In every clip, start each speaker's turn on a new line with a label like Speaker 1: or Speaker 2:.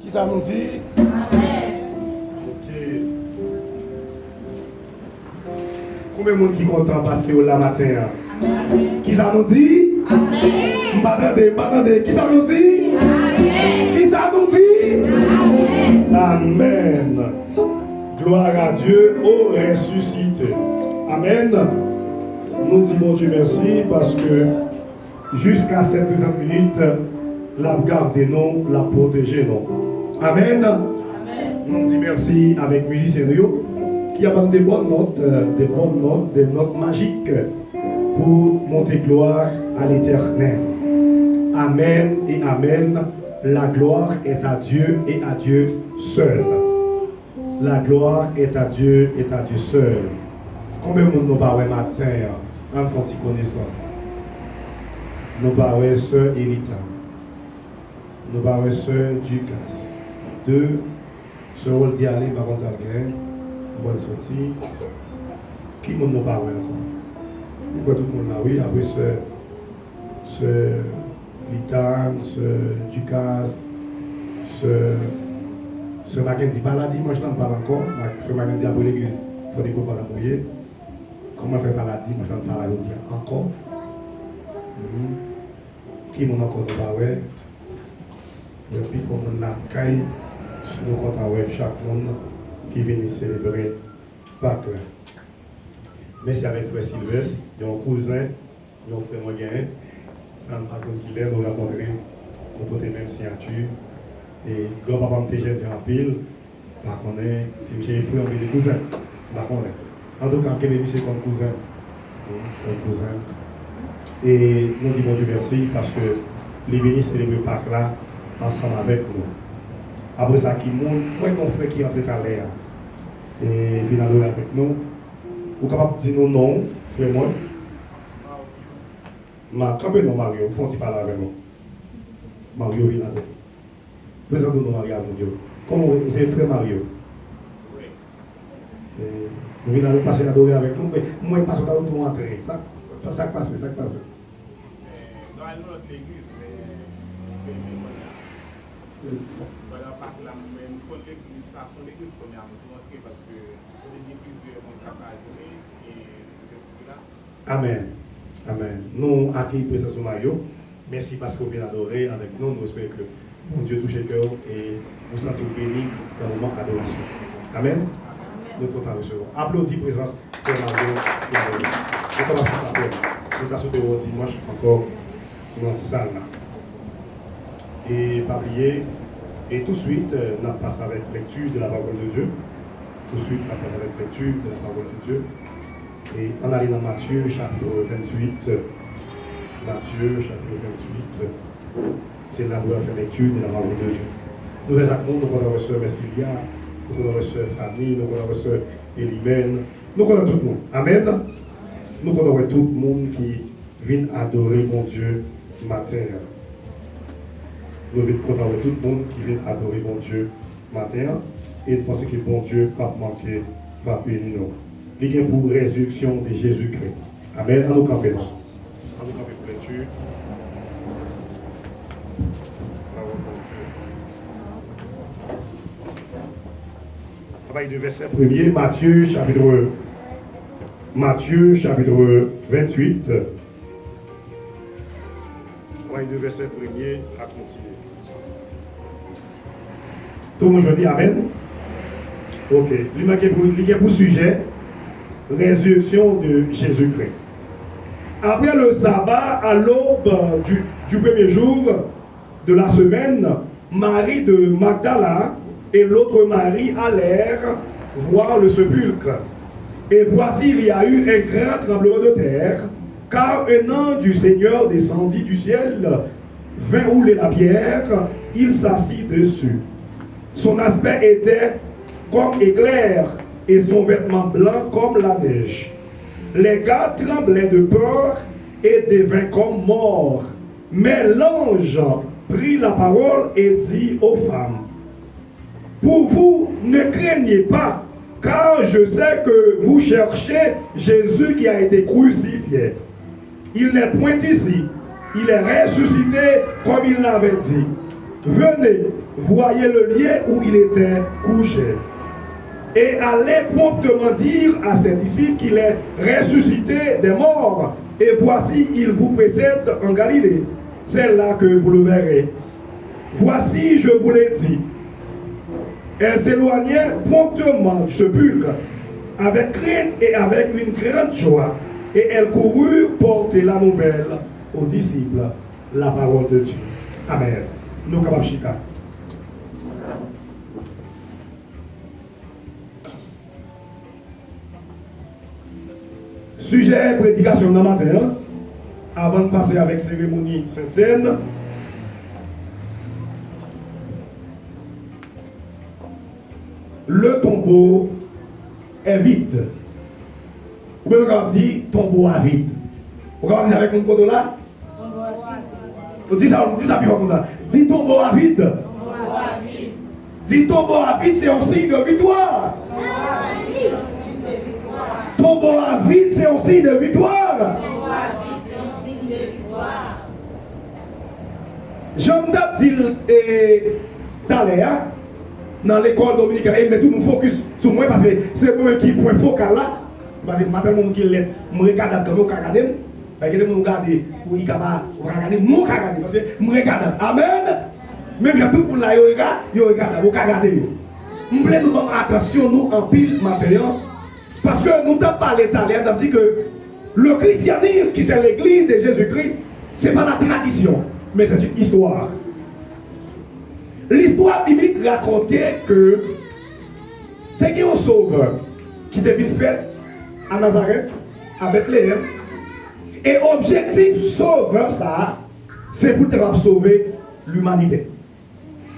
Speaker 1: Qui ça nous dit?
Speaker 2: Amen.
Speaker 1: Ok. Combien de monde qui est content parce que là matin?
Speaker 2: Amen.
Speaker 1: Qui ça nous dit?
Speaker 2: Amen.
Speaker 1: M'attendez. Qui ça nous dit?
Speaker 2: Amen.
Speaker 1: Qui ça nous dit?
Speaker 2: Amen.
Speaker 1: Amen. Gloire à Dieu au ressuscité. Amen. Nous disons Dieu merci parce que jusqu'à cette présente minute, la garde nous, la protéger nous. Amen.
Speaker 2: Amen.
Speaker 1: Nous disons merci avec musiciens qui a des bonnes notes, des notes magiques pour monter gloire à l'éternel. Amen et amen. La gloire est à Dieu et à Dieu seul. La gloire est à Dieu et à Dieu seul. Combien de monde nous parlons matin en font connaissance? Nous parlons sœur Erita. Nous parlons sœur Ducasse. Deux, sœur Oldiale, Baron Zalguin. Nous allons sortir. Qui nous parle encore? Nous voyons tout le monde là, oui. Après sœur Litane, sœur Ducasse, sœur Mackenzie. Pas la dimanche, je n'en parle encore. Sœur Mackenzie après l'église, il faut des copains à mouiller. Comment faire par la dimanche, je n'en parle encore. Qui m'ont encore parlé? Et puis, il faut que nous caille, nous comptons chaque monde qui vient célébrer Pâques. Merci avec frère Sylvestre, mon cousin, mon frère Moyen, Femme Guilherme, nous rencontrés, nous portons même signature. Et grand-papa me déjà en pile, par contre, c'est j'ai frère et des cousins. En tout cas, c'est comme cousin. Et nous disons Dieu merci parce que les bénis célèbrent Pâques là ensemble avec nous. Après ça, qui monte, moi mon frère qui est entré à l'air et vient adorer avec nous. Vous êtes capable de dire nous non, frère moi? Quand nous Mario, faut qu'il parle avec nous. Mario vient adorer. Présentez-nous Mario à nous. Comment vous êtes frère Mario? Oui. Vous venez passer adorer avec nous, mais moi je passe au temps où entrer. Ça passe.
Speaker 3: Dans notre église, voilà, parce que la même l'église, ça son église première pour entrer parce que l'église est capable de et cet esprit-là.
Speaker 1: Amen. Nous accueillons présence Mario. Merci parce que vous venez adorer avec nous. Nous espérons que mon Dieu touche le cœur et vous sentez bénis dans le moment d'adoration. Amen. Nous comptons recevoir. Applaudis présence de Mario. Nous commençons à faire. Nous avons sauté dimanche encore dans la salle là. Et pas oublier. Et tout de suite, on passe avec lecture de la parole de Dieu. Tout de suite, on passe avec lecture de la parole de Dieu. Et on allait dans Matthieu chapitre 28. Matthieu chapitre 28. C'est là où on va faire lecture de la parole de Dieu. Nous avons nous connaissons sœur Messilia, nous connaissons sœur Fanny, nous connaissons sœur Elimène, nous connaissons tout le monde. Amen. Nous connaissons tout le monde qui vient adorer mon Dieu matin. Nous venons connaissons tout le monde qui vient adorer mon Dieu matin et penser que bon Dieu ne va pas manquer, va bénir nous. Il y a pour résurrection de Jésus-Christ. Amen. À nous camper. À nous camper pour lecture. Travail de verset 1er, Matthieu chapitre 28. Travail de verset 1er à continuer. Tout le monde dit Amen. Ok. Il y a pour sujet résurrection de Jésus-Christ. Après le sabbat, à l'aube du premier jour de la semaine, Marie de Magdala et l'autre Marie allèrent voir le sépulcre. Et voici, il y a eu un grand tremblement de terre, car un ange du Seigneur descendit du ciel, vint rouler la pierre, il s'assit dessus. Son aspect était comme éclair et son vêtement blanc comme la neige. Les gars tremblaient de peur et devinrent comme morts. Mais l'ange prit la parole et dit aux femmes, pour vous, ne craignez pas, car je sais que vous cherchez Jésus qui a été crucifié. Il n'est point ici, il est ressuscité comme il l'avait dit. Venez, voyait le lieu où il était couché. Et allait promptement dire à ses disciples qu'il est ressuscité des morts. Et voici, il vous précède en Galilée. C'est là que vous le verrez. Voici, je vous l'ai dit. Elle s'éloignait promptement du sépulcre, avec crainte et avec une grande joie. Et elle courut porter la nouvelle aux disciples, la parole de Dieu. Amen. Nous capables chita. Sujet prédication dans matin, avant de passer avec cérémonie Sainte-Seine. Le tombeau est vide. Vous pouvez dire tombeau est vide. Vous pouvez dire avec mon côté là? Vous dites ça plus comme ça. Dis tombeau est vide. Dis tombeau est vide, c'est un signe de victoire. Tombeau est vide, c'est un signe de victoire. Jean-Dap dit tout à l'heure, dans l'école dominicaine, il met tout le focus sur moi parce que c'est moi qui point focal là. Parce que maintenant, je regarde comme je regarde, parce que je regarde, je regarde, parce que je regarde. Amen. Même quand tout le monde là, je regarde, vous regardez. Nous voulons nous donner attention, nous, en pile matériel. Parce que nous avons parlé tout à l'heure, nous avons dit que le christianisme, qui c'est l'église de Jésus-Christ, ce n'est pas la tradition, mais c'est une histoire. L'histoire biblique racontait que c'est un sauveur qui devait fait à Nazareth, à Bethléem. Et objectif sauveur, ça, c'est pour sauver l'humanité.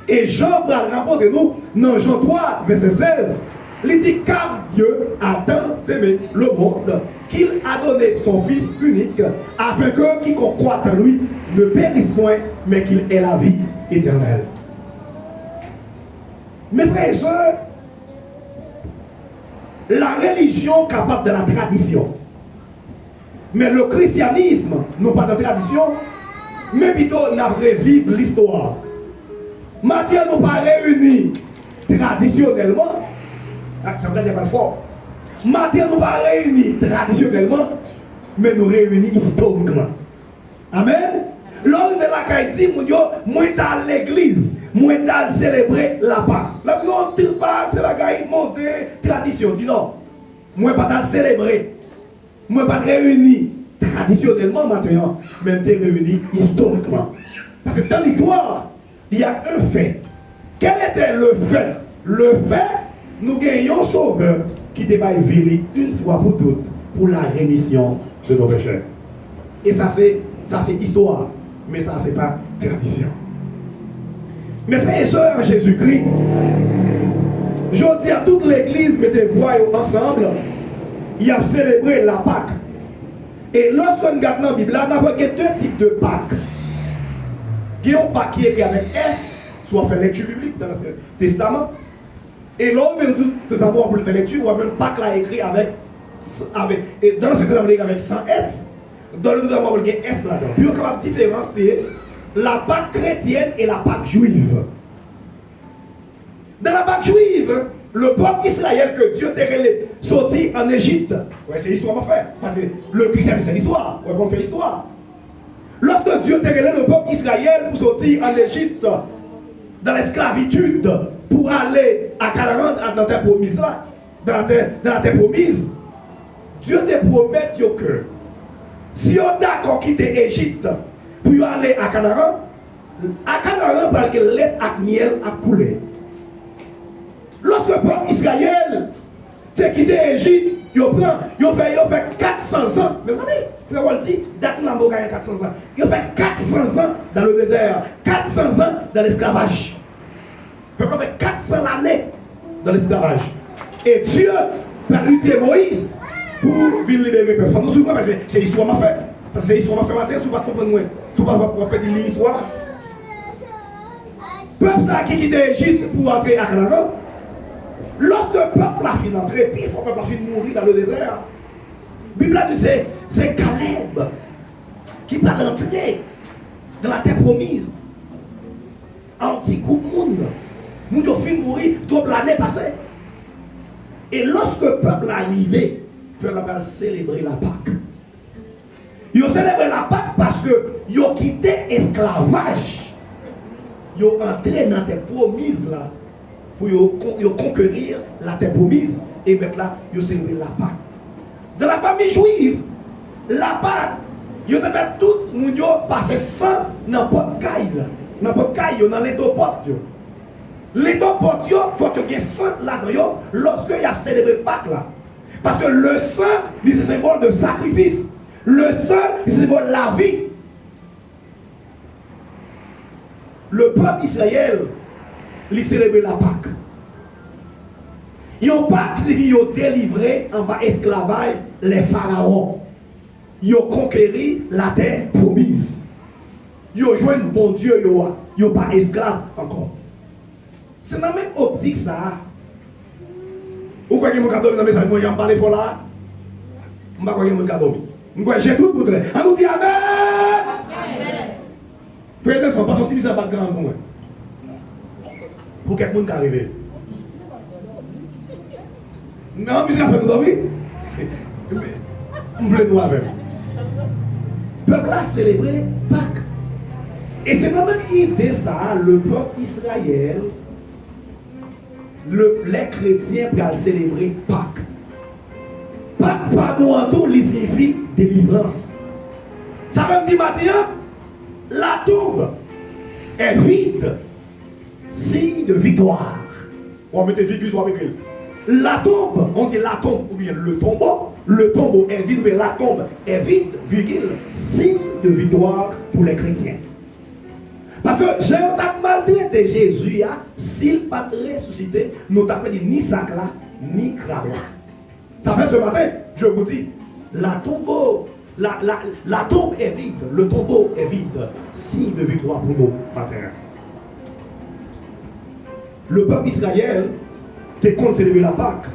Speaker 1: Et Jean va rapporter nous dans Jean 3, verset 16. Il dit car Dieu a tant aimé le monde qu'il a donné son Fils unique afin que quiconque croit en lui ne périsse point, mais qu'il ait la vie éternelle. Mes frères et sœurs, la religion capable de la tradition. Mais le christianisme, non pas de tradition, mais plutôt n'a revivre l'histoire. Maintenant, nous pas réunis traditionnellement. Ça veut dire pas fort. Maintenant, nous pas réunis traditionnellement, mais nous réunis historiquement. Amen. Lors de la Kaïti, moi, à l'église, moi, à célébrer la Pâque. La Pâque, c'est la Kaïti montée tradition. Dis non. Moi, pas à célébrer. Moi, pas réuni traditionnellement maintenant, mais t'es réuni historiquement. Parce que dans l'histoire, il y a un fait. Quel était le fait? Le fait, nous gagnons un sauveur qui débat une fois pour toutes pour la rémission de nos péchés. Et ça c'est histoire, mais ça c'est pas tradition. Mes frères et sœurs en Jésus-Christ, je dis à toute l'église, mettez voix ensemble, il a célébré la Pâque. Et lorsqu'on regarde dans la Bible, on a deux types de Pâques. Il y a un Pâque qui est écrit avec S, soit fait lecture biblique dans le Testament. Et là, on veut tout d'abord pour le faire lecture, on a un Pâque là écrit avec et dans le Testament avec 100 S. Dans le Nouveau Testament, il y a S là-dedans. Puis on va différencier la Pâque chrétienne et la Pâque juive. Dans la Pâque juive, le peuple Israël que Dieu t'a sorti en Égypte. Ouais, c'est l'histoire, mon frère. Parce que le christianisme, c'est l'histoire. Ouais, on fait l'histoire. Lorsque Dieu t'a le peuple Israël pour sortir en Égypte, dans l'esclavitude, pour aller à Canaan, dans la terre promise là, dans la terre promise, Dieu te promet que si on d'accord quitter l'Égypte pour aller à Canaan, parce que lait et miel a coulé. Lorsque le peuple Israël s'est quitté l'Égypte, il fait 400 ans. Mes amis, frère Walti, date n'a pas gagné 400 ans. Il fait 400 ans dans le désert, 400 ans dans l'esclavage. Le peuple fait 400 années dans l'esclavage. Et Dieu a utilisé Moïse pour venir libérer le peuple. Nous souvenons parce que c'est l'histoire m'a fait. Parce que c'est l'histoire m'a fait matin, si vous ne comprenez pas, si vous ne comprenez pas l'histoire. Le peuple qui quitte l'Égypte pour entrer à Canaan. Lorsque le peuple a fini d'entrer, puis il faut que le peuple a fini de mourir dans le désert. La Bible a dit c'est Caleb qui va entrer dans la terre promise. un petit groupe de monde. Nous avons fini de mourir toute l'année passée. Et lorsque le peuple est arrivé, le peuple a célébré la Pâque. Ils ont célébré la Pâque parce qu'ils ont quitté l'esclavage. Ils ont entré dans la terre promise là, pour conquérir la terre promise. Et maintenant, ils ont célébré la Pâque. Dans la famille juive, la Pâque, ils ont fait tout le monde passer sans n'importe caille. N'importe caille, dans l'étopote. L'étopote, il faut que y ait sang là-dedans lorsqu'il y a célébré Pâque là. Parce que le sang, c'est un symbole de sacrifice. Le sang, c'est un symbole de la vie. Le peuple Israël, il célèbre la Pâque. Ils n'ont pas délivré en bas esclavage les pharaons. Ils ont conquéri la terre promise. Ils ont joué un bon Dieu, ils n'ont pas esclaves encore. C'est dans la même optique ça. Vous croyez que mon cadeau dans le message, moi j'en parle fort là? Je ne crois pas que mon cadeau. Je crois que j'ai tout pour toi. On nous dit Amen. Frère et sœurs, pas sortir ça background pour moi. Pour quelqu'un qui arrive. Non, puisqu'il a fait nous dormir. On voulait nous avec. Le peuple a célébré Pâques. Et c'est dans la même idée ça, le peuple Israël, les chrétiens peuvent célébrer Pâques. Pâques, pardon en tout, il signifie délivrance. Ça veut dire maintenant, la tombe est vide, signe de victoire. On va mettre virgule sur avec elle. La tombe, on dit la tombe ou bien le tombeau est vide, mais la tombe est vide, virgule, signe de victoire pour les chrétiens. Parce que j'ai maltraité Jésus, s'il n'a pas ressuscité, nous n'avons dit ni sac là, ni crabe là. Ça fait ce matin, je vous dis, la tombe est vide, le tombeau est vide, signe de victoire pour nous, matin. Le peuple Israël, qui compte célébrer la Pâque,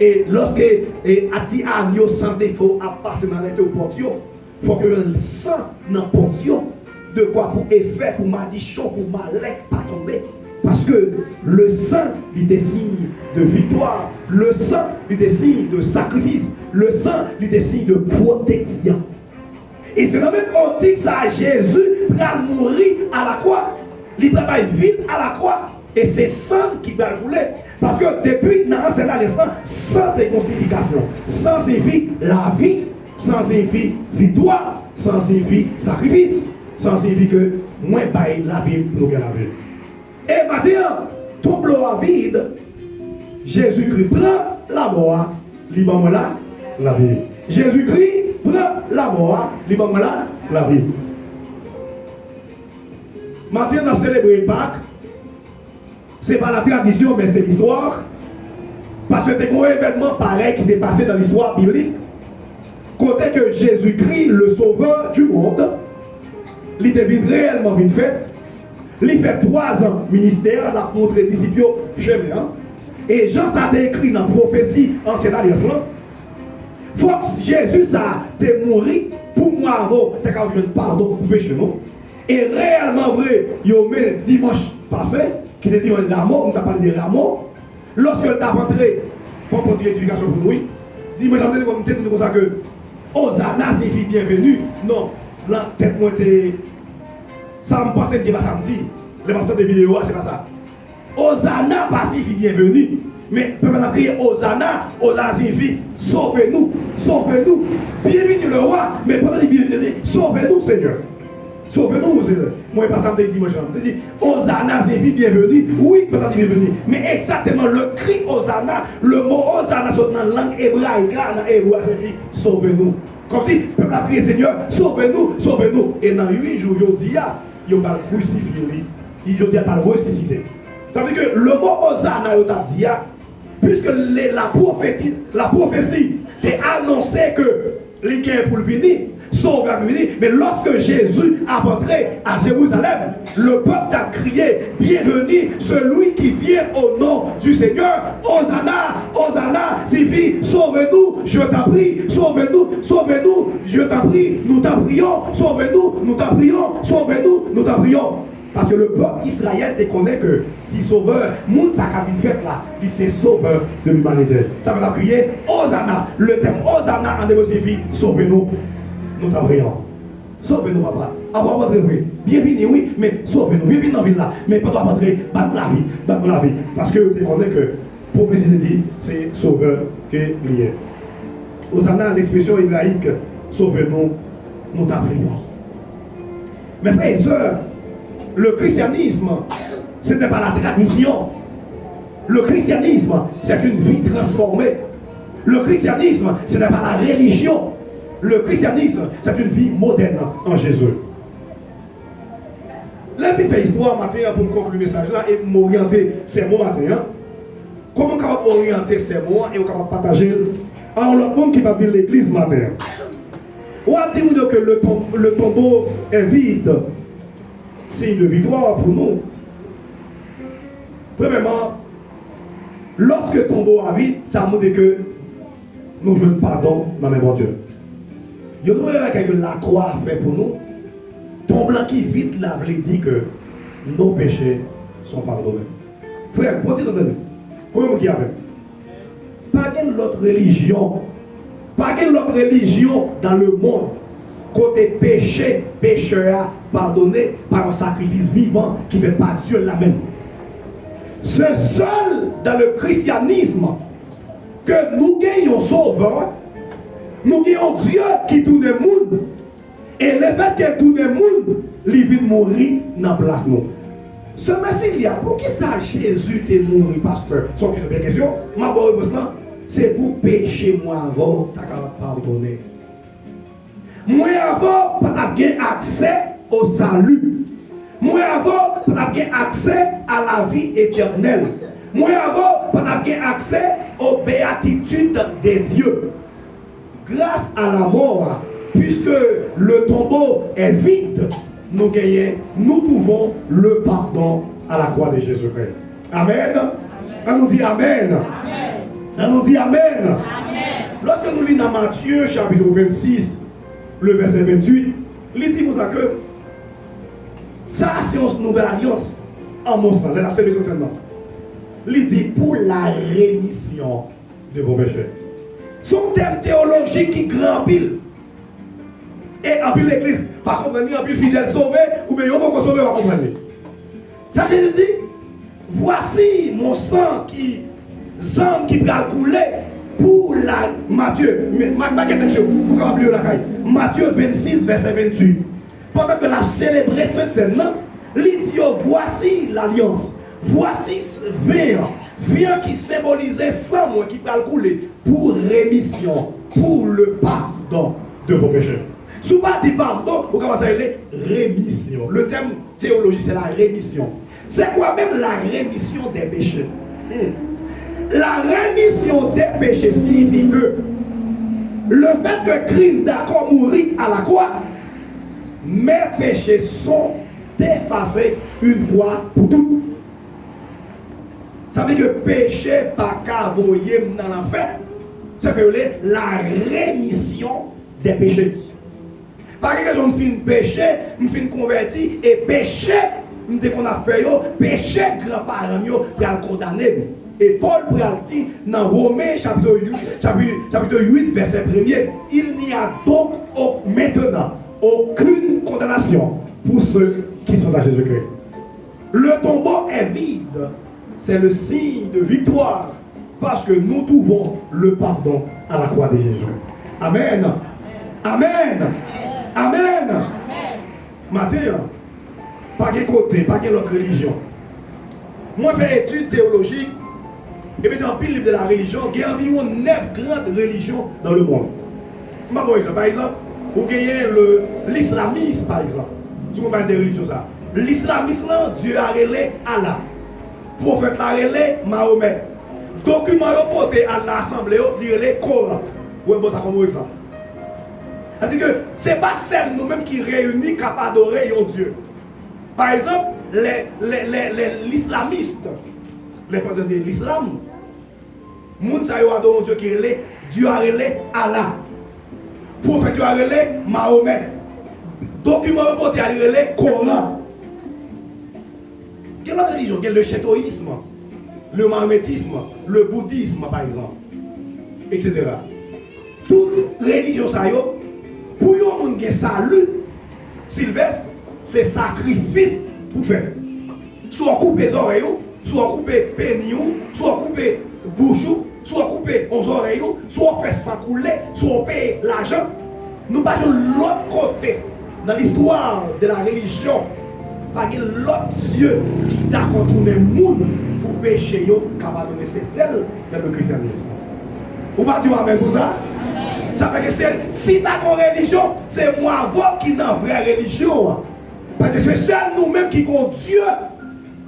Speaker 1: et lorsque a dit agneau sans défaut à passer dans l'interportion, il faut que le sang dans la portion de quoi pour effet, pour madichon, pour malek, pas tomber. Parce que le sang, il est signe de victoire. Le sang, il est signe de sacrifice. Le sang, il est signe de protection. Et c'est dans le même optique ça, Jésus va mourir à la croix. Il va vivre à la croix. Et c'est sang qui va rouler. Parce que depuis c'est là le sang, sang c'est consignification. Sang signifie la vie. Sang signifie victoire. Sang signifie sacrifice. Ça signifie que moins bail la vie pour nous la vie. Et maintenant, ton bloc à vide, Jésus-Christ prend la mort, libre là, la vie. Jésus-Christ prend la mort, libre là, la vie. Maintenant, nous célébrons Pâques. Ce n'est pas la tradition, mais c'est l'histoire. Parce que c'est un événement pareil qui est passé dans l'histoire biblique. Côté que Jésus-Christ, le sauveur du monde, il était réellement vite fait. Il fait 3 ans ministère, il a montré les disciples jamais. Et Jean ça a écrit dans la prophétie ancienne alliance. Faut que Jésus ça t'est mouru pour moi avant, t'es qu'à jouer pardon pour péché non. Et réellement vrai, il y a dimanche passé, qui était dimanche Rameau, on t'a parlé de Rameau. Lorsque tu as rentré, il faut faire une rectification pour nous. Dimanche, on dit comme ça que Hosanna signifie bienvenue. Non, la tête moi était. Ça me passe qui va samedi. Les menteurs de vidéos, c'est pas ça. Hosanna pas signifie bienvenue. Mais peut pas prier Hosanna, Hosanna signifie sauvez-nous, sauvez-nous. Bienvenue le roi, mais pendant les bienvenue, sauvez-nous Seigneur. Sauvez-nous Seigneur. Moi je passe samedi dimanche. Je dis Hosanna signifie bienvenue. Oui, peut-être bienvenue. Mais exactement le cri Hosanna, le mot Hosanna sort dans la langue hébraïque, dans l'hébreu, ça signifie sauvez-nous. Comme si le peuple a prié Seigneur, sauvez-nous, sauvez-nous. Et dans 8 jours, aujourd'hui, il va le crucifier, il va le ressusciter. Ça veut dire que le mot Hosanna, il a dit, puisque la prophétie est annoncé que les guerres pour le venir, sauveur pour venir, mais lorsque Jésus a entré à Jérusalem, le peuple a crié, bienvenue celui qui vient au nom du Seigneur, Hosanna, Hosanna, signifie sauve-nous, je t'en prie, sauve-nous, sauve-nous, je t'en prie, nous t'en prions, sauve-nous, nous t'en prions, sauve-nous, nous t'en prions. Parce que le peuple Israël te connaît que si sauveur, moun sa kabine fait là, il c'est sauveur de l'humanité. Ça va crier Hosanna. Le terme Hosanna en hébreu signifie sauvez-nous. Nous t'en prions. Sauvez-nous, papa. Après rentrer, oui. Bienvenue, oui, mais sauvez-nous. Bienvenue dans la ville là. Mais pas rentrer, pas la vie. Pas la vie. Parce que tu connais que prophétie dit, c'est sauveur qui est lié. Hosanna, l'expression hébraïque, sauvez-nous, nous t'en prions. Mes frères et sœurs, le christianisme, ce n'est pas la tradition. Le christianisme, c'est une vie transformée. Le christianisme, ce n'est pas la religion. Le christianisme, c'est une vie moderne en Jésus. Là, je fais histoire matin pour me conclure le message là et m'orienter ces mots matin. Comment on peut orienter ces mots et on peut partager à l'autre monde qui va venir l'église matin. On a dit que le tombeau est vide. C'est une victoire pour nous. Premièrement, lorsque le tombeau est vide, ça montre que nous jouons pardon dans le bon Dieu. Il y a quelque chose que la croix a fait pour nous. Ton blanc qui vite là, veut dire que nos péchés sont pardonnés. Frère, continuez d'entendre. Comment vous dites avec? Pas quelle autre religion, pas quelle autre religion dans le monde, côté péché, pécheur pardonné par un sacrifice vivant qui fait pas Dieu la même. C'est seul dans le christianisme que nous gagnons sauveur, nous gagnons Dieu qui tourne le monde. Et le fait que tout le monde, il vient mourir dans la place nous. Ce messie-là, pour qui ça Jésus est mort, pasteur? Sans question, ma bonne réponse, c'est pour pécher moi avant, tu as pardonné. Moi avant, tu as accès au salut. Moi avant, tu as accès à la vie éternelle. Moi avant, tu as accès aux béatitudes des dieux. Grâce à la mort, puisque le tombeau est vide, nous gagnons, nous pouvons le pardon à la croix de Jésus-Christ. Amen. On nous dit Amen. On nous dit Amen. Lorsque nous lisons dans Matthieu chapitre 26, le verset 28, il dit pour ça que ça c'est une nouvelle alliance en mon sens, la seule certainement. Il dit pour la rémission de vos péchés. Son terme théologique qui grand pile. Et en plus l'église, par contre, en plus fidèle sauvé, ou bien on va sauver, on va comprendre. Ça veut dire, voici mon sang qui va couler pour la Matthieu. Matthieu 26, verset 28. Pendant que la célébrer cette scène, il dit, voici l'alliance. Voici vin qui symbolisait sang moi qui va couler pour rémission, pour le pardon de vos péchés. Si vous ne dites pardon, vous commencez à dire rémission. Le terme théologique, c'est la rémission. C'est quoi même la rémission des péchés? La rémission des péchés signifie que le fait que Christ d'accord mourit à la croix, mes péchés sont effacés une fois pour toutes. Ça veut dire que péché pas qu'à voyer dans l'enfer. Ça veut dire la rémission des péchés. Par exemple, je me péché, je me converti et péché, je qu'on a fait, péché grand-parents, pour le condamner. Et Paul dit dans Romains chapitre 8, verset 1er, il n'y a donc maintenant aucune condamnation pour ceux qui sont à Jésus-Christ. Le tombeau est vide, c'est le signe de victoire, parce que nous trouvons le pardon à la croix de Jésus. Amen. Amen. Amen. Mathieu, pas quel côté, pas quelle autre religion. Moi, je fais études théologiques, et puis dans le livre de la religion, il y a environ 9 grandes religions dans le monde. Par exemple, vous gagnez l'islamisme, par exemple. Si vous parlez de religion, ça. L'islamisme, Dieu a relé Allah. Prophète a relé Mahomet. Document porté à l'assemblée, il relé Coran. Oui, bon, ça comme exemple. C'est-à-dire que ce n'est pas celle nous-mêmes qui réunit qu'à adorer un Dieu. Par exemple, les islamistes, les personnes de l'islam, moun sa yo adore un Dieu qui est Dieu a relé Allah. Prophète Dieu a relé Mahomet. Document reporté a relé Coran. Il y a l'autre religion, il y a le chétoïsme, le mahométisme, le bouddhisme par exemple, etc. Toute religion, ça y est, pour yon moun gen salut, Sylvestre, c'est sacrifice pour faire. Soit couper les oreilles, soit couper les pénis, soit couper les bouches, soit couper les oreilles, soit faire ça couler, soit payer l'argent. Nous passons l'autre côté. Dans l'histoire de la religion, il y a l'autre Dieu qui a contourné le monde pour pécher, capable de donner ses ailes dans le christianisme. Vous ne pouvez pas dire amen pour ça? Ça fait que si tu as une religion, c'est moi avant qui n'a vraie religion. Parce que c'est seul nous-mêmes qui avons Dieu,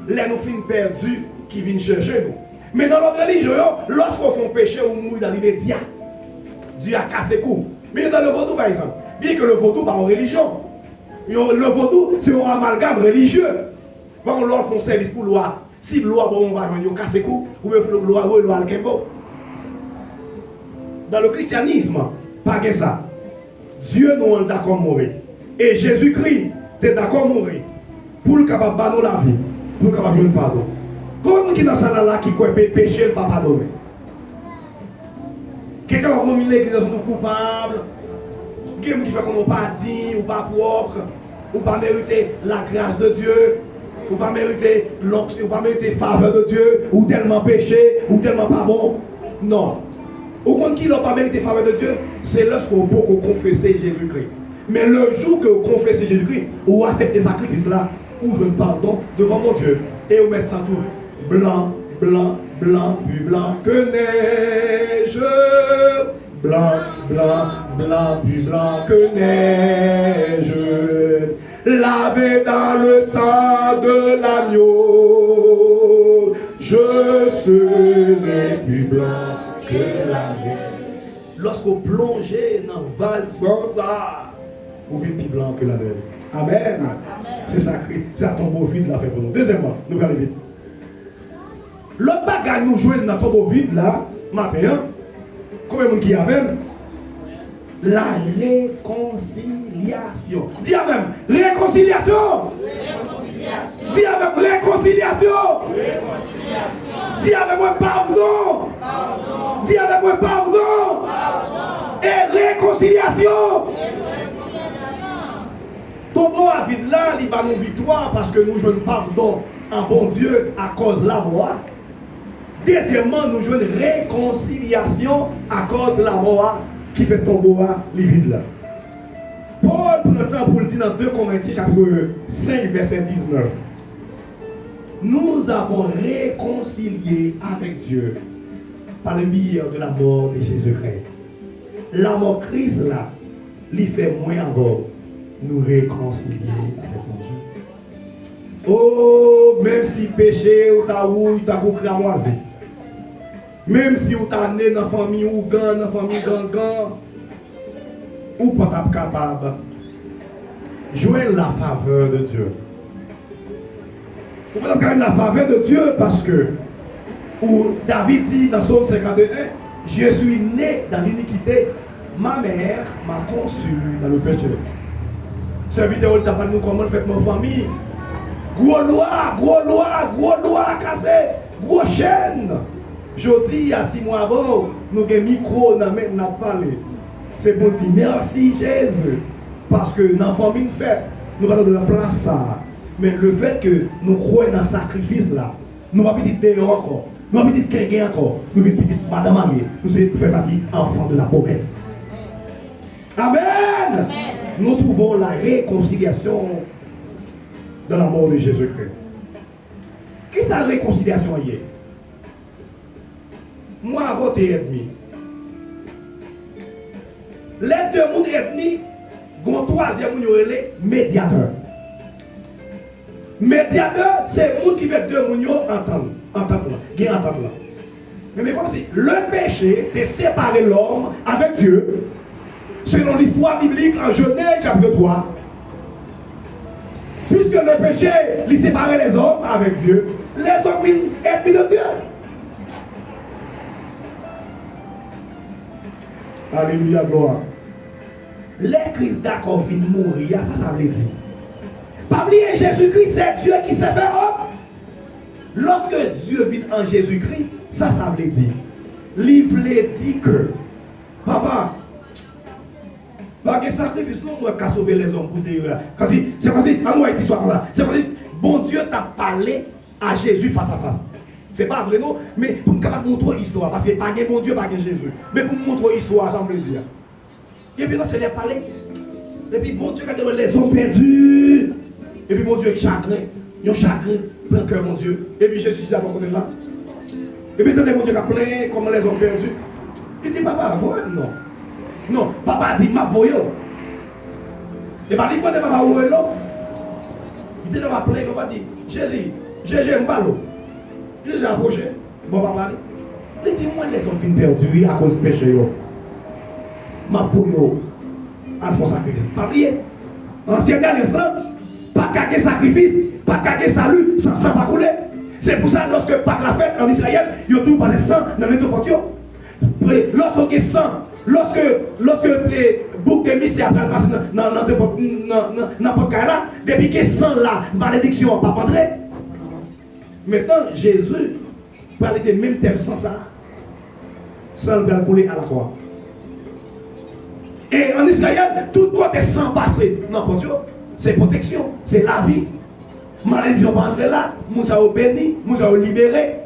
Speaker 1: les nous finissons perdus, qui viennent chercher nous. Mais dans notre religion, lorsqu'on fait péché ou mourir dans l'immédiat, Dieu a cassé le cou. Mais dans le vaudou, par exemple, bien que le vaudou pas en religion, le vaudou, c'est un amalgame religieux. Quand on leur fait un service pour loi, si loi, bon, on va venir casser le cou, ou bien loi, le kembo. Dans le christianisme, pas que ça. Dieu nous est d'accord à mourir. Et Jésus-Christ est d'accord à mourir. Pour le capable de nous la vie, pour le capable de nous pardon. Comment qui dans ça là qui croit péché le papa pardonner? Quelqu'un qui a commis l'église nous coupable, quelqu'un qui fait qu'on n'a pas dit, ou pas propre, ou pas mériter la grâce de Dieu, ou pas mériter l'onction, ou pas mériter faveur de Dieu, ou tellement péché, ou tellement pas bon. Non. Au compte qui n'a pas mérité faveur de Dieu, c'est lorsqu'on peut confesser Jésus-Christ. Mais le jour que vous confessez Jésus-Christ, vous acceptez ce sacrifice-là, ou je pardon devant mon Dieu, et vous mettez ça tout blanc, blanc, blanc, plus blanc que neige. Blanc, blanc, blanc, plus blanc que neige. Lavé dans le sang de l'agneau, je serai plus blanc que la neige. Lorsqu'on plonge dans le val sans ça, vous vivez plus blanc que la neige. Amen. C'est sacré. C'est à tombeau vide là fait pour nous. Deuxièmement, nous allons vite. L'autre bagage nous jouons dans tombeau vide là, matin, combien de monde qui a même? La réconciliation. Dis à même, réconciliation. Dis à même, réconciliation. Dis avec moi, pardon. Dis avec moi, pardon. Et réconciliation. Tombeau à vide là, il va nous victoire parce que nous jouons pardon en bon Dieu à cause de la mort. Deuxièmement, nous jouons réconciliation à cause de la mort qui fait tombeau à vide là. Paul, pour notre temps, pour le dire dans 2 Corinthiens, chapitre 5, verset 19. Nous avons réconcilié avec Dieu par le biais de la mort de Jésus-Christ. La mort Christ là, lui fait moins encore nous réconcilier avec mon Dieu. Oh, même si péché ou ta ouille, ta boucle à moisi. Même si ou ta né dans la famille ou dans la famille gangan, ou pas capable joindre la faveur de Dieu. Vous pouvez gagner la faveur de Dieu parce que, où David dit dans Psaume 51, je suis né dans l'iniquité, ma mère m'a conçu dans le péché. Cette vidéo, tu as parlé de comment fait ma famille. Gros loi, cassé, gros chaîne. Je dis à 6 mois avant, nous avons un micro, nous avons parlé. C'est pour dire merci Jésus. Parce que dans la famille, nous avons de la place ça. Mais le fait que nous croyons dans le sacrifice là, nous n'avons pas dit dehors encore, nous n'avons pas dit quelqu'un encore, nous avons dit madame Marie, nous faisons partie enfant de la promesse. Amen. Amen. Nous trouvons la réconciliation dans la mort de Jésus-Christ. Qu'est-ce que la réconciliation est? Moi, avant tes ennemis. Les deux mondes ethniques, il y a un troisième monde, médiateur. Médiateur, c'est le monde qui fait deux mondes entendre. Mais comme si le péché t'est séparé l'homme avec Dieu, selon l'histoire biblique en Genèse chapitre 3. Puisque le péché lui séparait les hommes avec Dieu, les hommes ennemis de Dieu. Alléluia, gloire. Les Christ d'accord viennent mourir, ça veut dire. Pas oublier Jésus-Christ, c'est Dieu qui s'est fait homme. Lorsque Dieu vit en Jésus-Christ, ça veut dire. Il veut dire que, papa, par que sacrifice, nous, on va sauver les hommes pour dire. C'est comme si, en moi, cette histoire là. C'est comme si, bon Dieu t'a parlé à Jésus face à face. C'est pas vrai, non? Mais pour nous capable montrer l'histoire, parce que pas que bon Dieu, pas que Jésus. Mais pour montrer l'histoire, ça me le dire. Et puis là, c'est les parler. Et puis bon Dieu, quand les hommes perdus. Et puis bon Dieu, chagrin. Ils ont chagrin, plein cœur, mon Dieu. Et puis Jésus, c'est d'abord là. Et puis, attendez, mon Dieu, qui a plein, comment les hommes perdus. Il dit, papa, voyez, non. Non, papa dit, ma voyez. Et pas dit, papa, voyez, non. Il dit, papa, plein, papa dit, Jésus, Jésus, m'parle. Jésus a approché. Bon, papa dit, il dit, moi, les hommes finissent perdus à cause du péché. Ma voyez, à fond sacrifice. Pas prier. Ancien dernier instant, pas caguer sacrifice, pas caguer salut, sans pas couler. C'est pour ça, lorsque par la fête en Israël, il y a toujours passé sang dans les deux portions. Lorsque sang, lorsque les boucs de mystère passent dans n'importe quel là, depuis que sang là, malédiction n'a pas entré. Maintenant, Jésus parlait de même thème sans ça. Sang va couler à la croix. Et en Israël, tout côté sang passé dans la portion, c'est protection, c'est la vie. Malédiction pas entrer là, nous avons béni, nous avons libéré.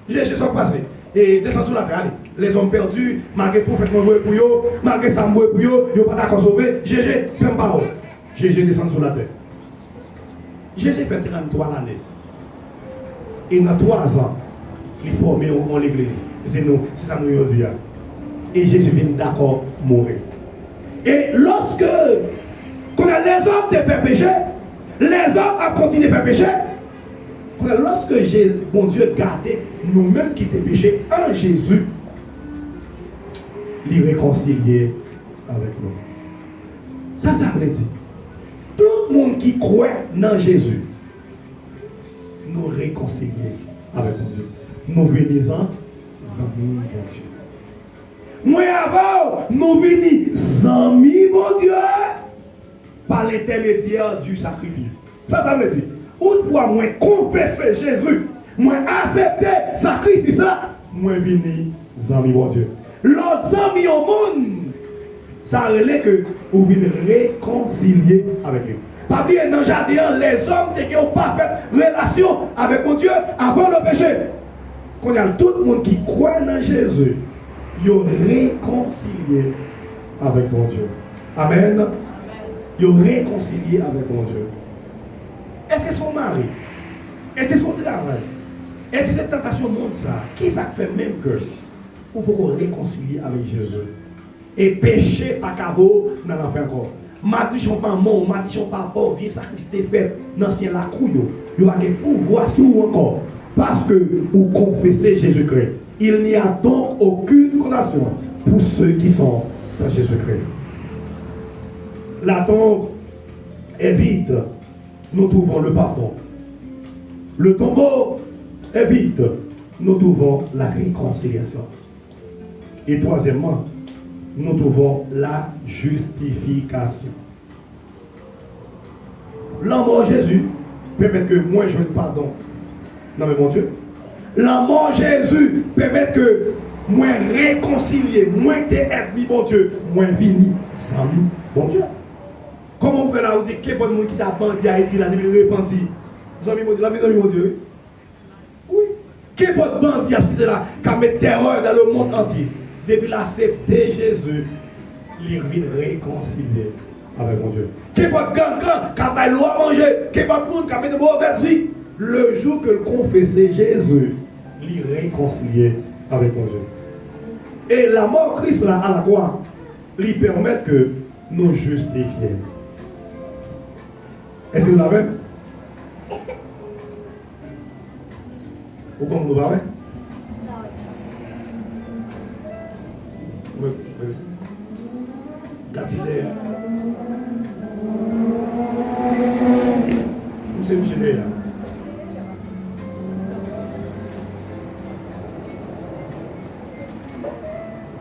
Speaker 1: J'ai ce qui passé. Et descend sur la terre, les hommes perdus, malgré pour faire mon pour eux, malgré ça pour eux, ils n'ont pas d'accord sauver. Jésus, ferme parole. Jésus descend sur la terre. Jésus fait 33 années. Et dans 3 ans, il formé en l'église. C'est nous, c'est ça nous dit. Et Jésus vient d'accord mourir. Et lorsque quand les hommes te fait pécher, les hommes ont continué de faire pécher. Lorsque bon Dieu gardait nous-mêmes qui étaient péchés en Jésus, les réconcilier avec nous. Ça veut dire, tout le monde qui croit dans Jésus, nous réconcilier avec mon Dieu. Nous venons amis, mon Dieu. Moi avant, nous venons amis, mon Dieu, par l'intermédiaire du sacrifice. Ça veut dire, autrefois, moi confesser Jésus, moi accepter le sacrifice là, moi venir amis, mon Dieu. Leurs amis au monde, ça relève que vous venez réconcilier avec lui. Pas bien dans le jardin, les hommes qui n'ont pas fait relation avec mon Dieu avant le péché. Quand il y a tout le monde qui croit dans Jésus, ils sont réconciliés avec mon Dieu. Amen. Ils sont réconciliés avec mon Dieu. Est-ce que son mari, est-ce que son travail, est-ce que cette tentation montre ça? Qui ça fait même que vous pouvez réconcilier avec Jésus? Et péché pas caveau dans l'enfer encore. Maldition pas mort, maldition pas pauvre, vieux sacrifice fait dans l'ancien la couille. Il y a des pouvoirs sur vous encore. Parce que vous confessez Jésus-Christ. Il n'y a donc aucune condamnation pour ceux qui sont dans Jésus-Christ. La tombe est vide. Nous trouvons le pardon. Le tombeau est vide. Nous trouvons la réconciliation. Et troisièmement, nous trouvons la justification. La mort de Jésus permet que moi je ne pardon. Non mais mon Dieu. La mort de Jésus permet que moi réconcilier, moi t'es ennemi, mon Dieu, moi vini sans lui, mon Dieu. Comment on fait là où dit qu'il y a pas de monde qui t'a bandit à Haïti, là, depuis repenti. Amis, mon Dieu, la vie de mon Dieu. Oui. Qu'il y a pas de bandit à citer là, qui a mis terreur dans le monde entier. Depuis l'accepter Jésus, il vient réconcilier avec mon Dieu. Qu'il n'y a pas de gangan qui a mis l'eau à manger, qu'il n'y a pas de monde qui a mis de mauvaise vie. Le jour que le confessait Jésus, il réconcilier avec mon Dieu. Et la mort de Christ là, à la croix, lui permet que nous justifions. Est-ce que vous l'avez? Ou comme vous l'avez? Oui. Gaziléa. Où c'est M. Léa?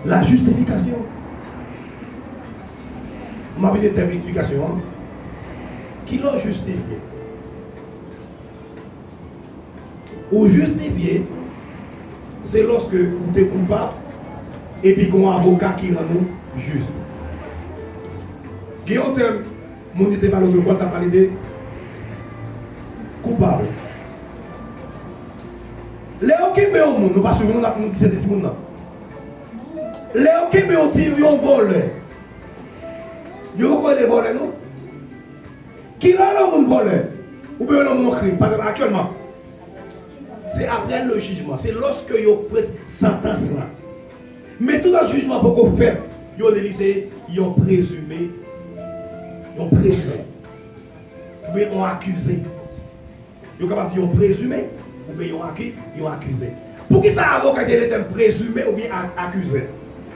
Speaker 1: La justification. On m'a dit une explication. Qui l'a justifié? Ou justifié, c'est lorsque vous êtes coupable et puis qu'on a un avocat qui rend nous juste. Guillaume, mon n'était pas l'autre fois, tu as parlé de coupable. Léo qui met au monde, nous pas sur nous, nous disons des gens. Léo qui met au tir, ils ont volé. Ils ont volé, non? Qui l'a le monde volé? Ou bien le monde crime? Parce que actuellement, c'est après le jugement. C'est lorsque ils ont pris sentence là. Mais tout dans le jugement, pour qu'on fait, ils ont délisé, ils ont présumé. Ils ont présumé. Ou bien ils ont accusé. Ils ont capable de dire ils ont présumé. Ou bien ils ont accusé. Pour qui ça avocat était présumé ou bien accusé?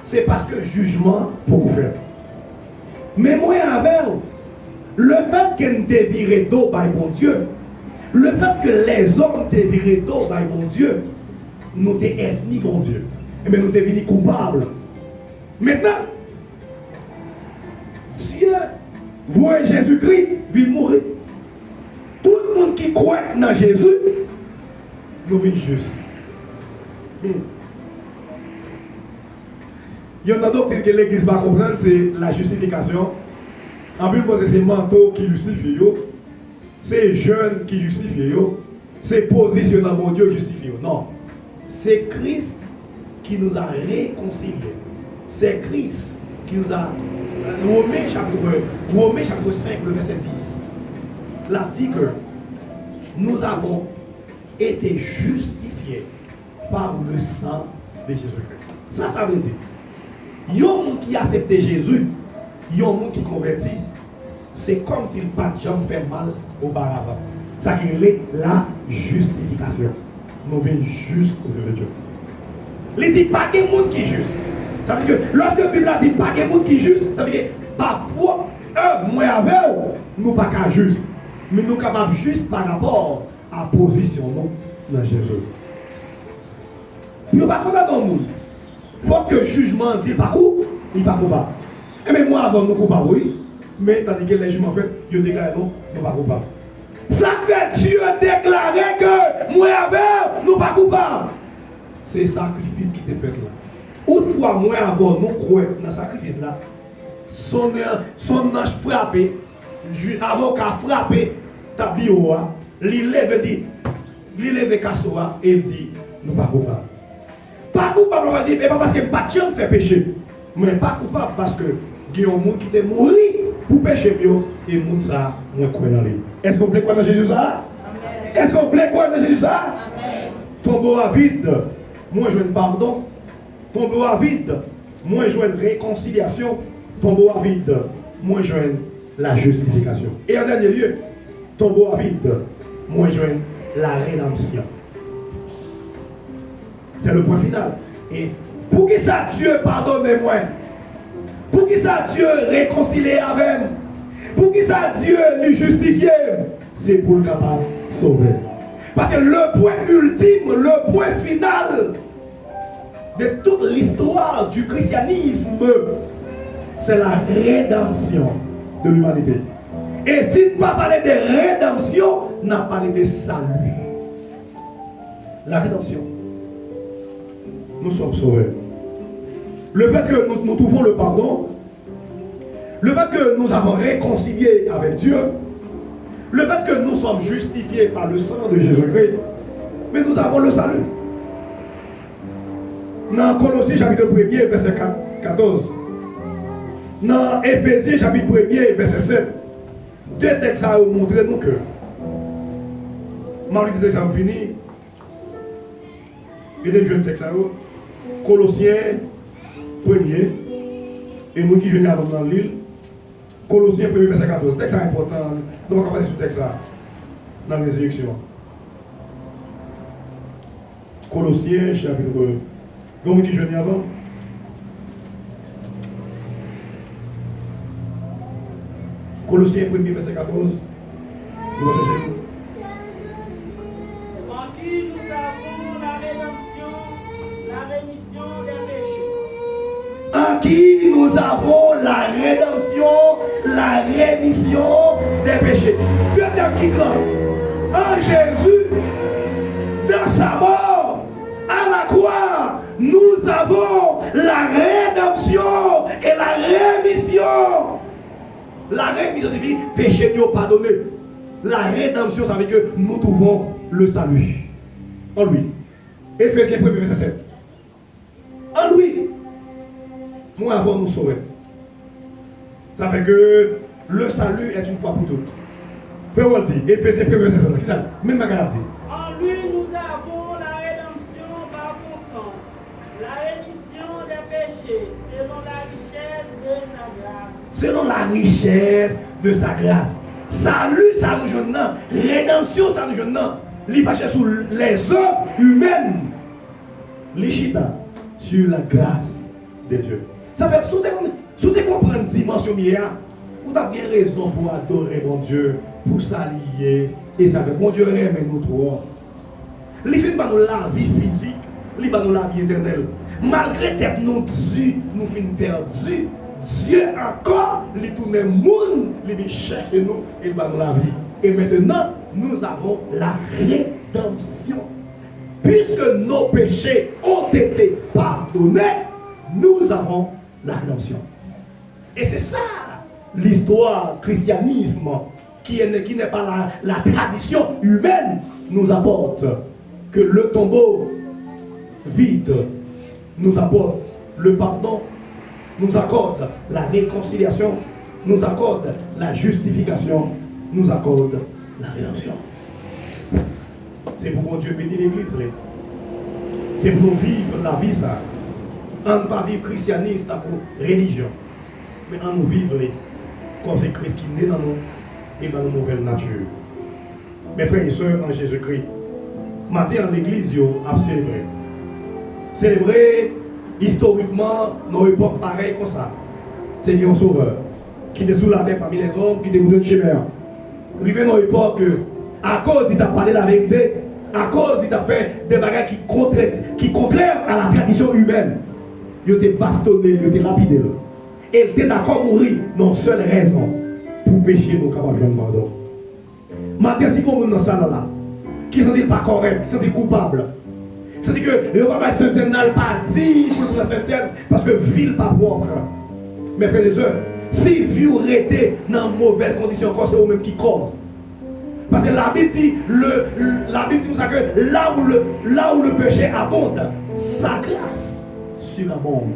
Speaker 1: C'est parce que jugement pour vous faire. Mais moi avec le fait que nous t'ai viré d'eau par mon Dieu, le fait que les hommes t'aient viré d'eau par mon Dieu, nous t'ai ethnie mon Dieu. Et bien nous t'ai venu coupable. Maintenant, Dieu voit Jésus-Christ vient mourir. Tout le monde qui croit dans Jésus, nous vient juste. Il y a une doctrine que l'église va comprendre, c'est la justification. En plus, c'est manteau qui justifie, c'est jeune qui justifie, c'est positionnement mon Dieu qui justifie. Non, c'est Christ qui nous a réconciliés. C'est Christ qui nous a. Romains chapitre 5, le verset 10. Là dit que nous avons été justifiés par le sang de Jésus-Christ. Ça veut dire. Il y a un monde qui accepte Jésus, il y a un monde qui convertit. C'est comme s'il pas de gens fait mal auparavant. Ça qui est la justification. Nous venons juste aux yeux de Dieu. Il dit pas qu'il y a un monde qui est juste. Ça veut dire que lorsque la Bible dit pas qu'il y a un monde qui est juste, ça veut dire pas pour œuvre, moi avec nous pas qu'à juste. Mais nous sommes capables juste par rapport à la position dans Jésus. Nous ne sommes pas condamnés dans le monde. Il faut que le jugement dise pas où, il n'est pas coupable. Et même moi avant nous coupables, oui. Mais tandis que les jugements fait, ils déclarent non, nous pas coupables. Ça fait Dieu déclarer que moi avec nous pas coupables. C'est le sacrifice qui t'est fait là. Une fois moi avant nous croyons dans ce sacrifice là, son ange frappé, avocat frappé, tabioa, il lève Kassoa et il dit nous pas coupables. Pas coupable, on va dire, mais pas parce que pas de fait péché. Mais pas coupable parce que il y a un monde qui est mort pour pécher mieux et le monde ça, moi crois dans lui. Est-ce que vous voulez croire dans Jésus ça? Est-ce que vous voulez croire dans Jésus ça? Tombeau à vide, moi je veux pardon. Tombeau à vide, moi je veux réconciliation. Tombeau à vide, moi je veux la justification. Et en dernier lieu, tombeau à vide, moi je veux la rédemption. C'est le point final. Et pour qui ça Dieu pardonne-moi? Pour qui ça Dieu réconcilie avec? Pour qui ça Dieu lui justifie? C'est pour le capable sauver. Parce que le point ultime, le point final de toute l'histoire du christianisme, c'est la rédemption de l'humanité. Et si nous ne pas parler de rédemption, on a parlé de salut. La rédemption. Nous sommes sauvés. Le fait que nous trouvons le pardon, le fait que nous avons réconcilié avec Dieu, le fait que nous sommes justifiés par le sang de Jésus-Christ, mais nous avons le salut. Dans Colossiens chapitre 1er, verset 14, dans Éphésiens chapitre 1er, verset 7, deux textes à vous montrer nous que, ma vie de texte a fini, il y a des jeunes textes à vous. Colossiens 1er, et nous qui venons avant dans l'île, Colossiens 1er, verset 14. Texte important, nous allons passer sur ce texte là, dans les résurrections. Colossiens chapitre 1. Nous qui venons avant. Colossiens 1er, verset 14. Nous allons chercher.
Speaker 2: En qui nous avons la rédemption, la rémission des péchés.
Speaker 1: En qui nous avons la rédemption, la rémission des péchés. Dieu est qui grand. En Jésus, dans La rémission signifie péché nous pardonné. La rédemption, ça veut dire que nous trouvons le salut en lui. Éphésiens 1, verset 7. En lui, nous avons nous sauvé. Ça fait que le salut est une fois pour toutes. Frère Waldi, Éphésiens 1, verset 7. Qui ça? Même ma garantie.
Speaker 2: En lui, nous avons la rédemption par son sang, la rémission des péchés, selon la richesse de sa grâce.
Speaker 1: Selon la richesse de sa grâce. Salut, ça nous jeune. Rédemption, ça nous jeune. Il pas sur les œuvres humaines. L'Ichita sur la grâce de Dieu. Ça fait que si vous comprenez la dimension hier, vous avez bien raison pour adorer mon Dieu, pour s'allier. Et ça fait mon Dieu aime nous trois. Il fait pas nous la vie physique, il fait nous la vie éternelle. Malgré que nous nous finissons perdus, Dieu encore, il tourne le monde, il vient chercher nous et il va nous la vie. Et maintenant, nous avons la rédemption. Puisque nos péchés ont été pardonnés, nous avons la rédemption. Et c'est ça l'histoire christianisme qui n'est pas la tradition humaine nous apporte. Que le tombeau vide nous apporte le pardon, nous accorde la réconciliation, nous accorde la justification, nous accorde la rédemption. C'est pour mon Dieu bénir l'église. C'est pour vivre la vie ça. On ne pas vivre christianiste pour religion. Mais on nous vivre comme c'est Christ qui naît dans nous et dans nos nouvelles natures. Mes frères et sœurs en Jésus-Christ, matin en l'église, a célébré. Célébrer historiquement nos époques pareilles comme ça. C'est un sauveur qui est sous la terre parmi les hommes, qui est de chimère. Arrivé dans l'époque, à cause de parlé la vérité, à cause de fait des bagages qui contraires à la tradition humaine, il était bastonné, il était lapidé. Et il était d'accord à mourir, non seule raison pour pécher nos capables de pardon. Maintenant, si vous êtes dans ça là, qui ne sont pas corrects, qui sont coupables, c'est-à-dire que le papa Saint-Seine n'a pas dit pour la Saint-Seine parce que ville pas propre. Mes frères et sœurs, si vous restez dans de mauvaises conditions, c'est vous-même qui cause. Parce que la Bible dit, que là où le péché abonde, sa grâce surabonde.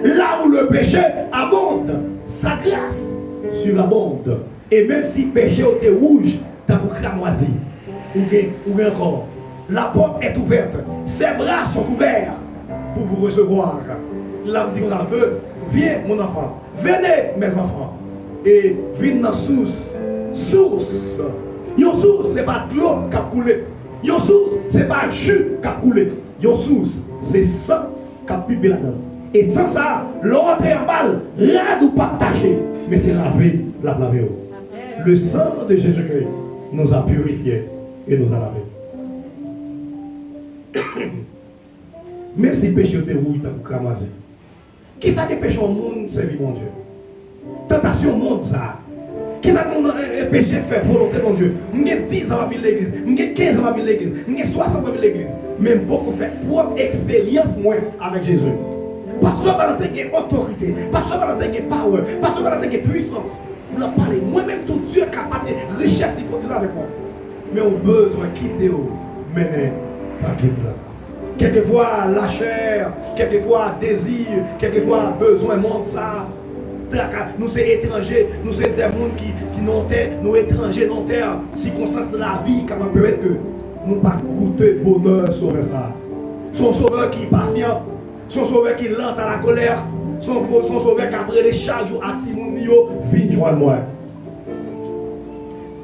Speaker 1: Là où le péché abonde, sa grâce surabonde. Et même si le péché était rouge, t'as vous cramoisi, ou encore, la porte est ouverte, ses bras sont ouverts pour vous recevoir. Là, vous dit qu'on a veut, viens mon enfant, venez mes enfants, et venez dans la source. Yon source, ce n'est pas de l'eau qui a coulé. Yon source, ce n'est pas jus qui a coulé. Yon source, c'est sang qui a pubé là-dedans. Et sans ça, l'eau entre en balle, là d'où pas taché, mais c'est lavé, la lavé. Le sang de Jésus-Christ nous a purifiés et nous a lavés. Même si le péché était rouillé, il t'a cramasé. Qui ça qui péché au monde, c'est mon Dieu. Tentation au monde, ça. Qui ça que le péché fait volonté de mon Dieu. J'ai 10 ans à vivre l'église, j'ai 15 ans à vivre l'église, j'ai 60 ans à vivre l'église. Même beaucoup fait propre expérience moi avec Jésus. Parce que dans la autorité, parce que dans la power, parce que dans la puissance. Vous leur parlez, moi-même tout Dieu est capable de richesse qui continue avec moi. Mais on a besoin de quitter, mener par quitter là. Quelquefois la chair, quelquefois désir, quelquefois besoin monde ça. Nous sommes étrangers, nous sommes des mondes qui n'ont terre, nous étrangers dans terre, circonstances de la vie qui va permettre que nous ne pas goûter bonheur sauver ça. Son sauveur qui est patient, son sauveur qui est lent à la colère, son sauveur qui après les charges à Timonio, vite joindre moi.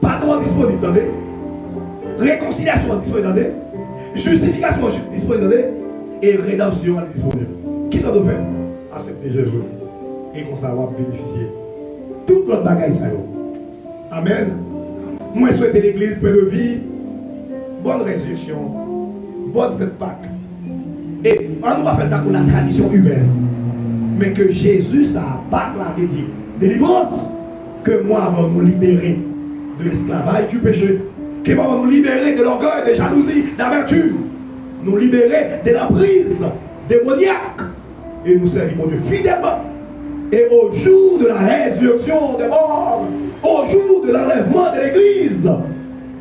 Speaker 1: Pardon disponible, attendez. Réconciliation disponible, attendez. Justification disponible, et rédemption disponible. Qui ça doit faire? Accepter Jésus. Et qu'on s'en va bénéficier. Tout notre bagage ça. Amen. Moi je souhaite l'église, paix de vie, bonne résurrection, bonne fête Pâques. Et on ne va faire pour la tradition humaine. Mais que Jésus, ça Pâques l'avait dit. Délivrance, que moi va nous libérer de l'esclavage du péché. Que moi va nous libérer de l'orgueil, de jalousie, d'amertume. Nous libérer de la prise démoniaque. Et nous servir mon Dieu fidèlement. Et au jour de la résurrection des morts, au jour de l'enlèvement de l'église,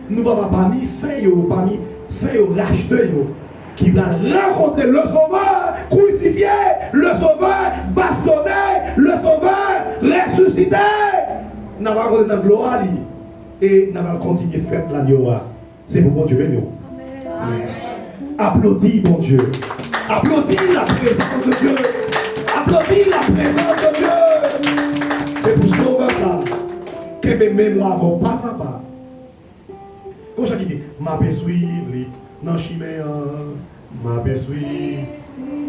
Speaker 1: nous allons parmi saints, parmi saints rachetés, qui va rencontrer le sauveur crucifié, le sauveur bastonné, le sauveur ressuscité. Nous allons rencontrer dans la gloire et nous allons continuer à faire la vie. C'est pour bon Dieu béni. Amen. Applaudis bon Dieu. Applaudis la présence de Dieu. Applaudis la présence de Dieu. C'est pour sauver ça. Que mes mémoires vont pas à pas. Comme je dis, ma paix suivre, non chimère, ma paix suivre.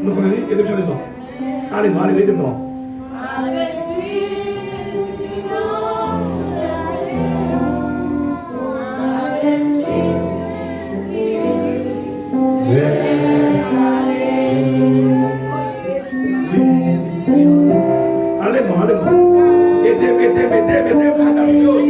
Speaker 1: Nous connaissons les deux chansons. Allez, non, allez, non. Ma paix suivre, non, ma paix suivre. Allez, non, allez, non. Aidez-moi,
Speaker 4: Yo,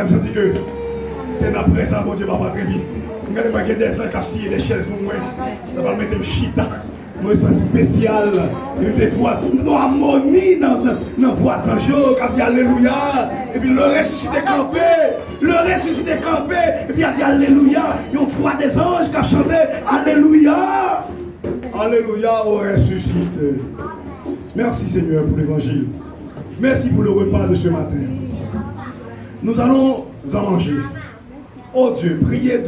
Speaker 1: je me dis que c'est la présence, mon Dieu, papa, très vite. Regardez-moi, il y a des gens qui ont scié des chaises pour moi. On va mettre un chita. Moi, c'est spécial. Des fois, nous harmonie dans la voix sans jour, quand il y a Alléluia. Et puis le ressuscité campé. Le ressuscité campé. Et puis il y a Alléluia. Il y a une foi des anges qui a chanté Alléluia. Alléluia au ressuscité. Merci Seigneur pour l'évangile. Merci pour le repas de ce matin. Nous allons en manger. Oh Dieu, priez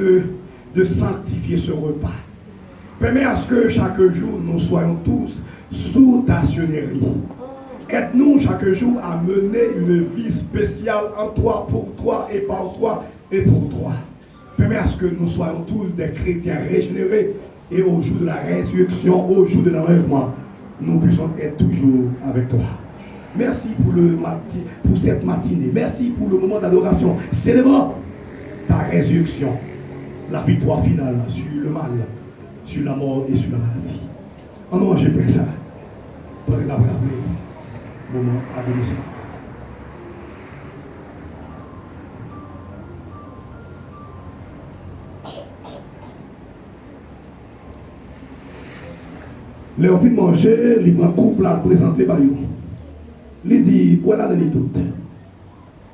Speaker 1: de sanctifier ce repas. Permets à ce que chaque jour nous soyons tous sous ta sonnerie. Aide-nous chaque jour à mener une vie spéciale en toi, pour toi et par toi et pour toi. Permets à ce que nous soyons tous des chrétiens régénérés et au jour de la résurrection, au jour de l'enlèvement, nous puissions être toujours avec toi. Merci pour cette matinée. Merci pour le moment d'adoration. Célébrons ta résurrection, la victoire finale sur le mal, sur la mort et sur la maladie. En nom, j'ai fait ça. Pour la moment adolescent. Les filles manger, les prend couple à présenter par eux. Il dit, voilà dans les doutes.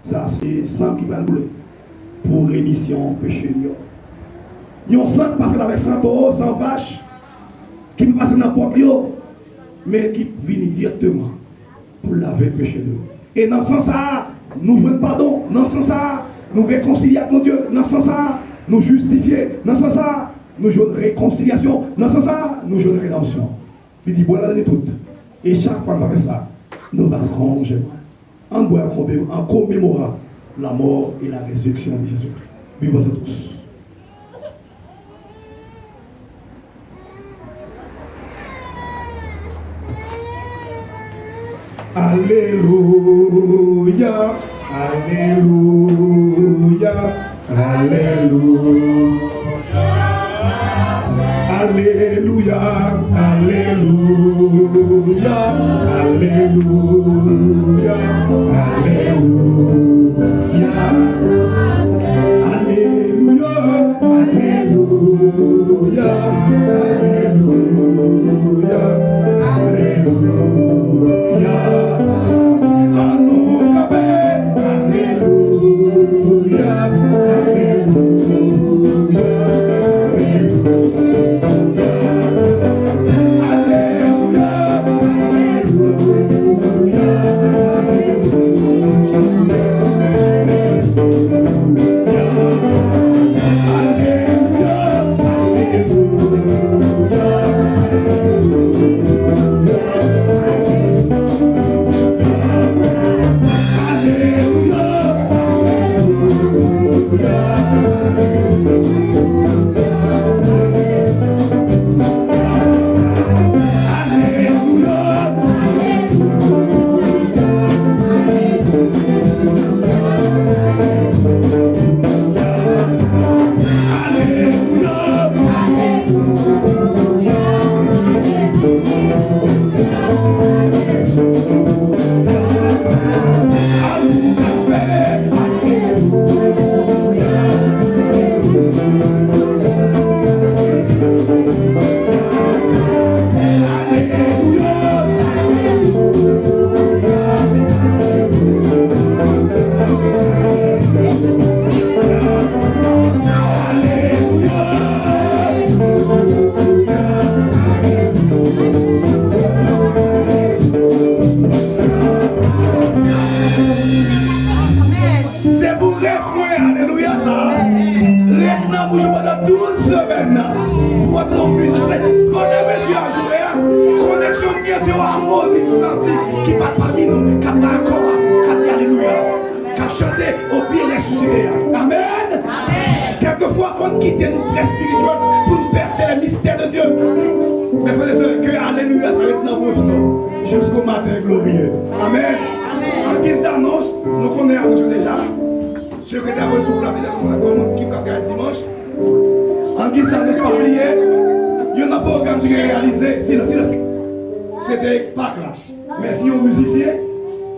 Speaker 1: Ça, c'est sang qui va rouler pour rémission péché. Ils ont sang pas fait avec 100 taureaux, 100 vaches, qui peut passer dans le propre, mais qui vient directement pour laver le péché de nous. Et dans ce sens-là, nous jouons pardon. Dans ce sens-là, nous réconcilier avec mon Dieu. Dans ce sens-là, nous justifier. Dans ce sens-là, nous jouons réconciliation. Dans ce sens-là, nous jouons rédemption. Il dit, voilà les toutes. Et chaque fois qu'on fait ça, nous passons en commémorant la mort et la résurrection de Jésus-Christ. Vivons à tous. Alléluia, Alléluia, Alléluia. Alléluia, Alléluia, Alléluia, Alléluia, Alléluia, Alléluia, Alléluia, Alléluia, Alléluia,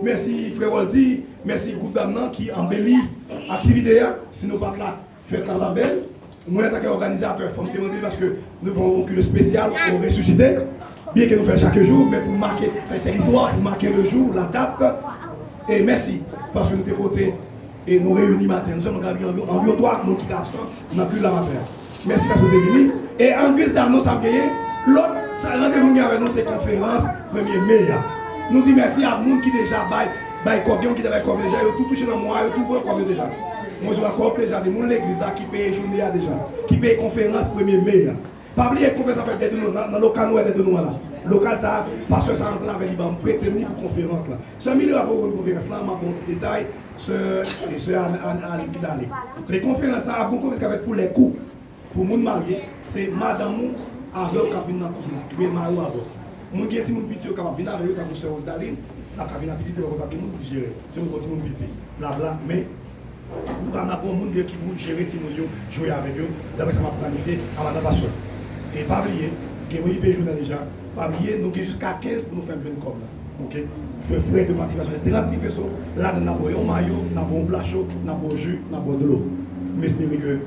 Speaker 1: Merci frère Waldi, merci groupe d'Amnan qui embellit l'activité. Si nous pas là, faites la belle. Moi, en tant qu'organisateur, il faut me demander parce que nous avons un culte spécial pour ressusciter. Bien que nous faisons chaque jour, mais pour marquer, c'est l'histoire, pour marquer le jour, la date. Et merci parce que nous sommes côté et nous réunis matin. Nous sommes environ 3, nous qui sommes absents, nous n'avons plus la matin. Merci parce que vous êtes venus. Et en plus d'Arnaud Samgueye, l'autre, rendez-vous avec nous, c'est conférence 1er mai. Nous disons merci à nous qui déjà bail combien qui déjà combien déjà, tout touché dans moi, tout voit combien déjà. Moi je vais encore déjà des gens de l'église qui paye journée déjà, qui paye conférence 1er mai. Pas oublier conférence avec des nous dans le local nous de nous là. Local ça parce que ça rentre là avec les banques prétenus pour conférence là. Ce milieu à pour une conférence là, m'a bon détail ce à l'Italie. Les conférences là, beaucoup parce qu'avec pour les couples, pour monde marié, c'est madame avec qui vient dans couple, bien marié avec. Mon qui est petit mon petit qui va venir avec comme sœur d'Aline, la cabine petite pour pas monde pour gérer. C'est mon petit mon petit. Là mais nous avons un monde qui pour gérer si nous jouer avec eux, d'après ça m'a planifié à madame Pasteur. Et pas oublier, que vous pouvez jouer déjà, pas oublier, nous avons jusqu'à 15 pour nous faire une com. Ok? Frais de participation, c'est 30 personnes. Là, nous avons un maillot, nous avons un plat chaud, nous avons un jus, nous avons de l'eau. Mais j'espère que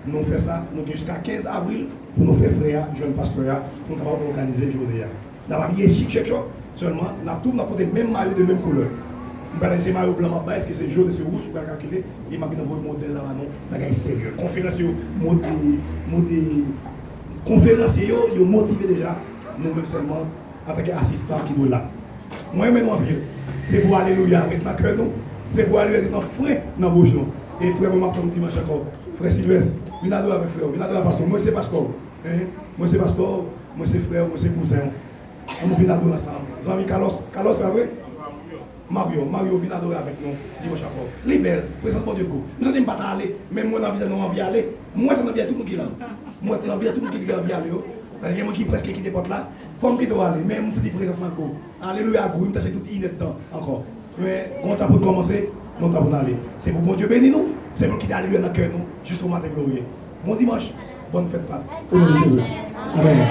Speaker 1: nous faisons ça, nous avons jusqu'à 15 avril pour nous faire frère, jeune pasteur, pour nous organiser le journée. Nous avons habillé chic, seulement, nous avons porté le même maillot de même couleur. Nous avons laissé le maillot blanc, est-ce que c'est jaune et c'est rouge, vous pouvez calculer, et nous avons envoyé un modèle là-bas, nous avons sérieux. Conférence, conférenciers, ils ont motivé déjà, nous-mêmes seulement, en tant qu'assistants qui sont là. Moi, je me c'est pour Alléluia avec ma cœur, c'est pour Alléluia avec notre frère dans la bouche. Et frère, moi, je dimanche encore. Frère Sylvestre, viens adorer avec frère, viens adorer avec pasteur. Moi, c'est pasteur. Moi, c'est pasteur, moi, c'est frère, moi, c'est cousin. On vient adorer ensemble. Nos amis Carlos, c'est vrai? Mario vient adorer avec nous dimanche encore. Libère, présente mon Dieu. Nous ne sommes pas allés, même moi, dans la envie d'aller. Moi, ça m'a bien tout le monde qui est là. Moi, je n'ai tout le monde qui est là. Il y a qui presque quitté porte là. Faut que doit aller, mais je fais des présences encore. Alléluia, vous me tâchez tout inédit encore. Mais quand on pour commencer, on t'a pour aller. C'est pour bon Dieu bénir nous, c'est pour qu'il ait alléluia dans le cœur nous, jusqu'au matin glorieux. Bon dimanche, bonne fête, Pâques. Amen.